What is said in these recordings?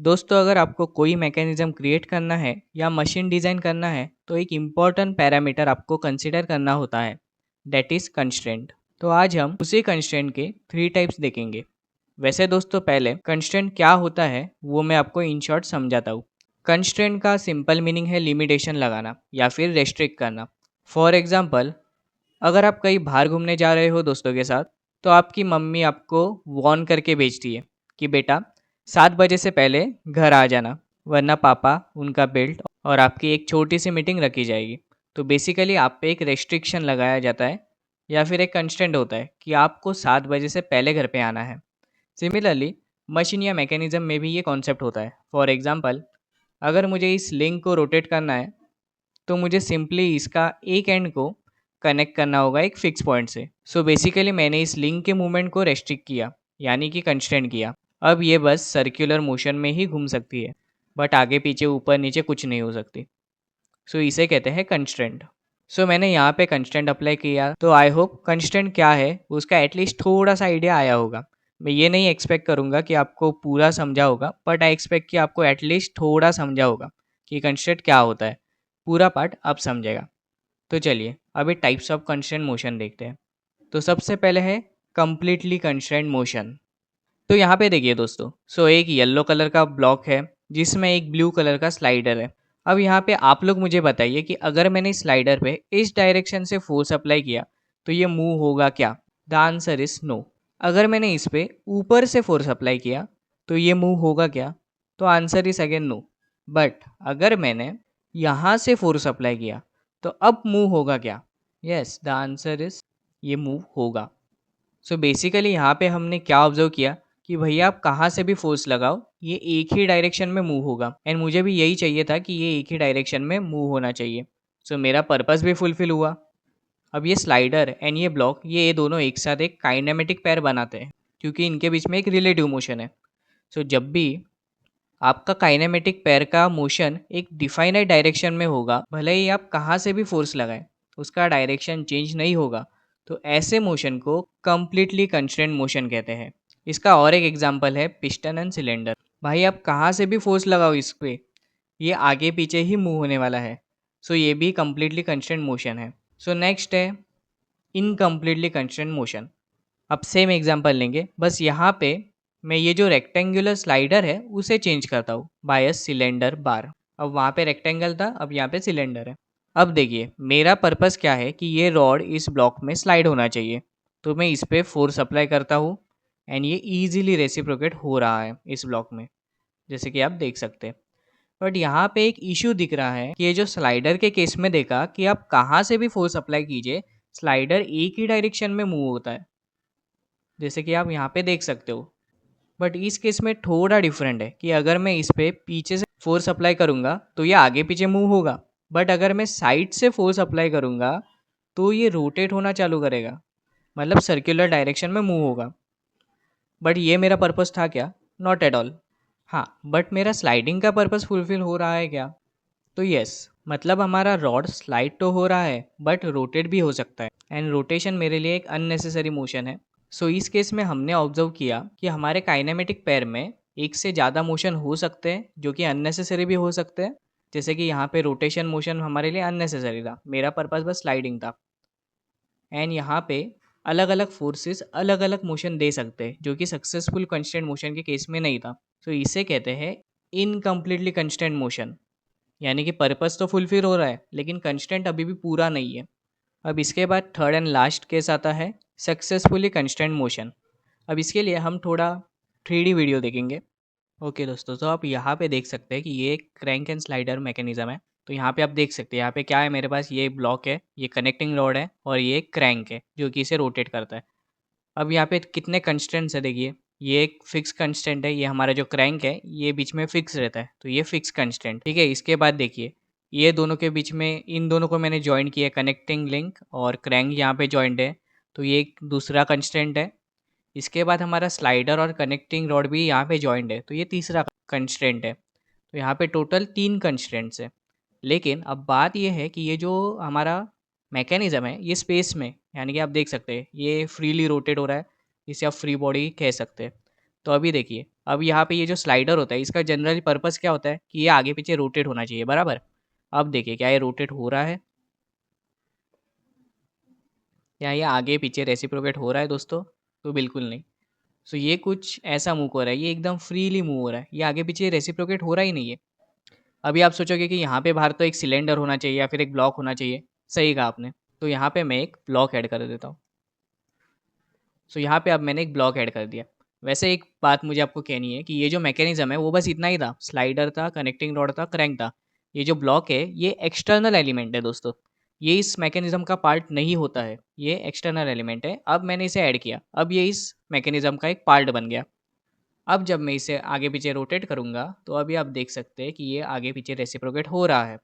दोस्तों, अगर आपको कोई मैकेनिज्म क्रिएट करना है या मशीन डिज़ाइन करना है तो एक इम्पॉर्टेंट पैरामीटर आपको कंसिडर करना होता है, दैट इज़ कंस्ट्रेंट। तो आज हम उसी कंस्ट्रेंट के 3 टाइप्स देखेंगे। वैसे दोस्तों, पहले कंस्ट्रेंट क्या होता है वो मैं आपको इन शॉर्ट समझाता हूँ। कंस्ट्रेंट का सिंपल मीनिंग है लिमिटेशन लगाना या फिर रेस्ट्रिक्ट करना। फॉर एग्जाम्पल, अगर आप कहीं बाहर घूमने जा रहे हो दोस्तों के साथ, तो आपकी मम्मी आपको वार्न करके भेजती है कि बेटा 7 बजे से पहले घर आ जाना, वरना पापा उनका बेल्ट और आपकी एक छोटी सी मीटिंग रखी जाएगी। तो बेसिकली आप पे एक रेस्ट्रिक्शन लगाया जाता है या फिर एक कंस्टेंट होता है कि आपको 7 बजे से पहले घर पे आना है। सिमिलरली मशीन या मैकेनिज्म में भी ये कॉन्सेप्ट होता है। फॉर एग्जाम्पल, अगर मुझे इस लिंक को रोटेट करना है तो मुझे सिंपली इसका एक एंड को कनेक्ट करना होगा एक फिक्स पॉइंट से। सो बेसिकली मैंने इस लिंक के मूवमेंट को रेस्ट्रिक्ट किया, यानी कि कंस्ट्रेंट किया। अब ये बस सर्कुलर मोशन में ही घूम सकती है, बट आगे पीछे ऊपर नीचे कुछ नहीं हो सकती। सो इसे कहते हैं कंस्ट्रेंट। सो मैंने यहाँ पे कंस्ट्रेंट अप्लाई किया, तो आई होप कंस्ट्रेंट क्या है उसका एटलीस्ट थोड़ा सा आइडिया आया होगा। मैं ये नहीं एक्सपेक्ट करूँगा कि आपको पूरा समझा होगा, बट आई एक्सपेक्ट कि आपको एटलीस्ट थोड़ा समझा होगा कि कंस्ट्रेंट क्या होता है। पूरा पार्ट अब समझेगा। तो चलिए अभी टाइप्स ऑफ कंस्ट्रेंट मोशन देखते हैं। तो सबसे पहले है कंप्लीटली कंस्ट्रेंट मोशन। तो यहाँ पे देखिए दोस्तों, एक येलो कलर का ब्लॉक है जिसमें एक ब्लू कलर का स्लाइडर है। अब यहाँ पे आप लोग मुझे बताइए कि अगर मैंने स्लाइडर पे इस डायरेक्शन से फोर्स अप्लाई किया तो ये मूव होगा क्या? The answer is no. अगर मैंने इस पे ऊपर से फोर्स अप्लाई किया तो ये मूव होगा क्या? तो answer is again no. But अगर मैंने यहाँ से फोर्स अप्लाई किया तो अब मूव होगा क्या? यस, द आंसर इज ये मूव होगा। सो बेसिकली यहाँ पे हमने क्या ऑब्जर्व किया कि भैया आप कहाँ से भी फोर्स लगाओ ये एक ही डायरेक्शन में मूव होगा। एंड मुझे भी यही चाहिए था कि ये एक ही डायरेक्शन में मूव होना चाहिए। सो मेरा पर्पस भी फुलफिल हुआ। अब ये स्लाइडर एंड ये ब्लॉक, ये दोनों एक साथ एक काइनेमेटिक पेयर बनाते हैं क्योंकि इनके बीच में एक रिलेटिव मोशन है। सो जब भी आपका काइनेमेटिक पेयर का मोशन एक डिफाइनाइट डायरेक्शन में होगा, भले ही आप कहाँ से भी फोर्स लगाएं उसका डायरेक्शन चेंज नहीं होगा। तो ऐसे मोशन को कंप्लीटली कंस्ट्रेंट मोशन कहते हैं। इसका और एक एग्जांपल है पिस्टन एंड सिलेंडर। भाई आप कहाँ से भी फोर्स लगाओ इस पे, ये आगे पीछे ही मूव होने वाला है। सो ये भी कंप्लीटली कंस्ट्रेंट मोशन है। सो नेक्स्ट है इनकम्प्लीटली कंस्ट्रेंट मोशन। अब सेम एग्जांपल लेंगे, बस यहाँ पे मैं ये जो रेक्टेंगुलर स्लाइडर है उसे चेंज करता हूँ बाय अ सिलेंडर बार। अब वहाँ पे रेक्टेंगल था, अब यहाँ पे सिलेंडर है। अब देखिए मेरा पर्पस क्या है कि ये रॉड इस ब्लॉक में स्लाइड होना चाहिए। तो मैं इस पे फोर्स अप्लाई करता हूँ एंड ये इजीली रेसिप्रोकेट हो रहा है इस ब्लॉक में, जैसे कि आप देख सकते हैं। बट यहाँ पे एक इश्यू दिख रहा है कि ये जो स्लाइडर के केस में देखा कि आप कहाँ से भी फोर्स अप्लाई कीजिए, स्लाइडर एक ही डायरेक्शन में मूव होता है, जैसे कि आप यहाँ पे देख सकते हो। बट इस केस में थोड़ा डिफरेंट है कि अगर मैं इस पे पीछे से फोर्स अप्लाई करूँगा तो ये आगे पीछे मूव होगा। बट अगर मैं साइड से फोर्स अप्लाई करूँगा तो ये रोटेट होना चालू करेगा, मतलब सर्कुलर डायरेक्शन में मूव होगा। बट ये मेरा पर्पस था क्या? Not at all. हाँ, बट मेरा स्लाइडिंग का पर्पस फुलफिल हो रहा है क्या? तो यस, मतलब हमारा रॉड स्लाइड तो हो रहा है बट रोटेट भी हो सकता है। एंड रोटेशन मेरे लिए एक अननेसेसरी मोशन है। सो इस केस में हमने ऑब्जर्व किया कि हमारे काइनेमेटिक पेयर में एक से ज़्यादा मोशन हो सकते हैं जो कि अननेसेसरी भी हो सकते हैं। जैसे कि यहाँ पे रोटेशन मोशन हमारे लिए अननेसेसरी था, मेरा पर्पस बस स्लाइडिंग था। एंड यहाँ पे अलग अलग फोर्सेस अलग अलग मोशन दे सकते हैं जो कि सक्सेसफुल कंस्टेंट मोशन के केस में नहीं था। सो इसे कहते हैं इनकम्प्लीटली कंस्टेंट मोशन, यानी कि पर्पस तो फुलफिल हो रहा है लेकिन कंस्टेंट अभी भी पूरा नहीं है। अब इसके बाद थर्ड एंड लास्ट केस आता है सक्सेसफुली कंस्टेंट मोशन। अब इसके लिए हम थोड़ा 3D वीडियो देखेंगे। ओके दोस्तों, तो आप यहाँ पे देख सकते हैं कि ये एक क्रैंक एंड स्लाइडर मैकेनिज्म है। तो यहाँ पे आप देख सकते हैं यहाँ पे क्या है, मेरे पास ये ब्लॉक है, ये कनेक्टिंग रॉड है और ये क्रैंक है जो कि इसे रोटेट करता है। अब यहाँ पे कितने कंस्टेंट्स है देखिए, ये एक फिक्स कंस्टेंट है, ये हमारा जो क्रैंक है ये बीच में फिक्स रहता है, तो ये फिक्स कंस्टेंट ठीक है। इसके बाद देखिए ये दोनों के बीच में, इन दोनों को मैंने ज्वाइन किया कनेक्टिंग लिंक, और क्रैंक यहाँ पे ज्वाइंट है, तो ये एक दूसरा कंस्टेंट है। इसके बाद हमारा स्लाइडर और कनेक्टिंग रॉड भी यहाँ पे ज्वाइंट है, तो ये तीसरा कंस्टेंट है। तो यहाँ पे टोटल 3 कंस्टेंट्स है। लेकिन अब बात ये है कि ये जो हमारा मैकेनिज्म है ये स्पेस में, यानी कि आप देख सकते हैं ये फ्रीली रोटेट हो रहा है, इसे आप फ्री बॉडी कह सकते हैं। तो अभी देखिए अब यहाँ पे ये जो स्लाइडर होता है इसका जनरली पर्पस क्या होता है कि ये आगे पीछे रोटेट होना चाहिए, बराबर। अब देखिए क्या ये रोटेट हो रहा है, क्या ये आगे पीछे रेसिप्रोकेट हो रहा है दोस्तों? तो बिल्कुल नहीं। सो ये कुछ ऐसा मूव हो रहा है, ये एकदम फ्रीली मूव हो रहा है, ये आगे पीछे रेसिप्रोकेट हो रहा ही नहीं है। अभी आप सोचोगे कि यहाँ पे बाहर तो एक सिलेंडर होना चाहिए या फिर एक ब्लॉक होना चाहिए, सही कहा आपने। तो यहाँ पे मैं एक ब्लॉक ऐड कर देता हूँ। सो यहाँ पे अब मैंने एक ब्लॉक ऐड कर दिया। वैसे एक बात मुझे आपको कहनी है कि ये जो मैकेनिज्म है वो बस इतना ही था, स्लाइडर था, कनेक्टिंग रॉड था, क्रैंक था। ये जो ब्लॉक है ये एक्सटर्नल एलिमेंट है दोस्तों, ये इस मैकेनिज्म का पार्ट नहीं होता है, ये एक्सटर्नल एलिमेंट है। अब मैंने इसे ऐड किया, अब ये इस मैकेनिज्म का एक पार्ट बन गया। अब जब मैं इसे आगे पीछे रोटेट करूँगा तो अभी आप देख सकते हैं कि ये आगे पीछे रेसिप्रोकेट हो रहा है।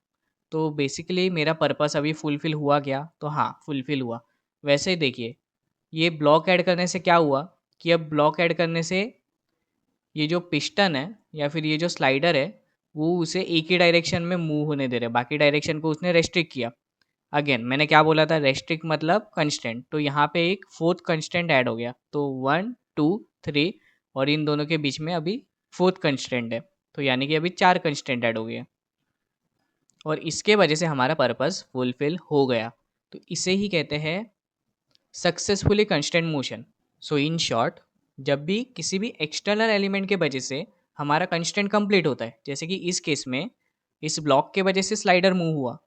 तो बेसिकली मेरा पर्पस अभी फुलफिल हुआ क्या? तो हाँ, फुलफिल हुआ। वैसे देखिए, ये ब्लॉक ऐड करने से क्या हुआ कि अब ब्लॉक ऐड करने से ये जो पिस्टन है या फिर ये जो स्लाइडर है वो उसे एक ही डायरेक्शन में मूव होने दे रहे, बाकी डायरेक्शन को उसने रेस्ट्रिक्ट किया। अगेन मैंने क्या बोला था, रेस्ट्रिक्ट मतलब कंस्टेंट, तो यहाँ पे एक फोर्थ कंस्टेंट ऐड हो गया। तो 1 2 3 और इन दोनों के बीच में अभी फोर्थ कंस्टेंट है, तो यानी कि अभी 4 कंस्टेंट ऐड हो गए और इसके वजह से हमारा पर्पस फुलफिल हो गया। तो इसे ही कहते हैं successfully constant motion. So in short, जब भी किसी भी एक्सटर्नल एलिमेंट के वजह से हमारा कंस्टेंट कंप्लीट होता है, जैसे कि इस केस में इस ब्लॉक के वजह से स्लाइडर मूव हुआ,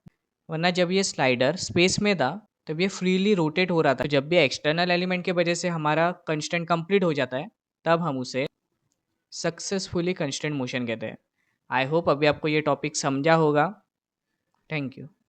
वरना जब ये स्लाइडर स्पेस में था तब ये फ्रीली रोटेट हो रहा था। जब भी एक्सटर्नल एलिमेंट के वजह से हमारा कंस्टेंट कंप्लीट हो जाता है तब हम उसे सक्सेसफुली कंस्टेंट मोशन कहते हैं। आई होप अभी आपको ये टॉपिक समझा होगा। Thank you.